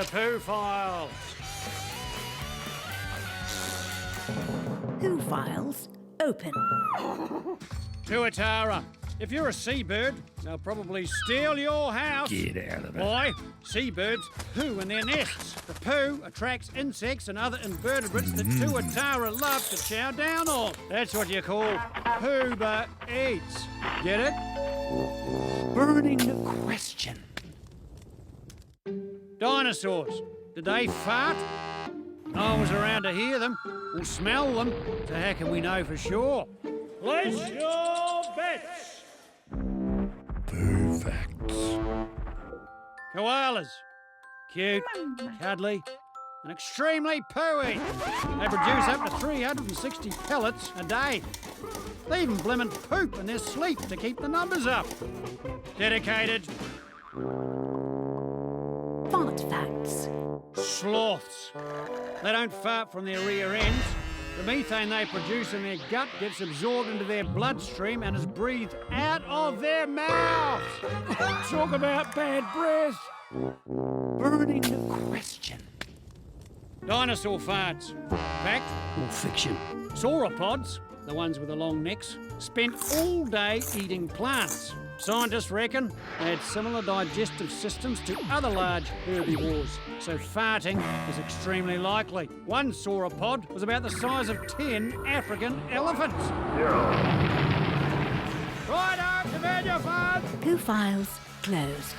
to Poo Files. Poo Files open. Tuatara, if you're a seabird, they'll probably steal your house. Get out of it. Why? Seabirds poo in their nests. The poo attracts insects and other invertebrates that Tuatara love to chow down on. That's what you call poober eats. Get it? Burning question. Dinosaurs. Did they fart? No one was around to hear them or smell them, so how can we know for sure? Place your bets! Poo Facts. Koalas. Cute, cuddly, and extremely pooey. They produce up to 360 pellets a day. They even blimmin' poop in their sleep to keep the numbers up. Dedicated. Fart facts. Sloths. They don't fart from their rear ends. The methane they produce in their gut gets absorbed into their bloodstream and is breathed out of their mouths. Talk about bad breath. Burning question. Dinosaur farts. Fact or fiction? Sauropods, the ones with the long necks, spent all day eating plants. Scientists reckon they had similar digestive systems to other large herbivores, so farting is extremely likely. One sauropod was about the size of 10 African elephants. Right up, demand your farts! Poo Files closed.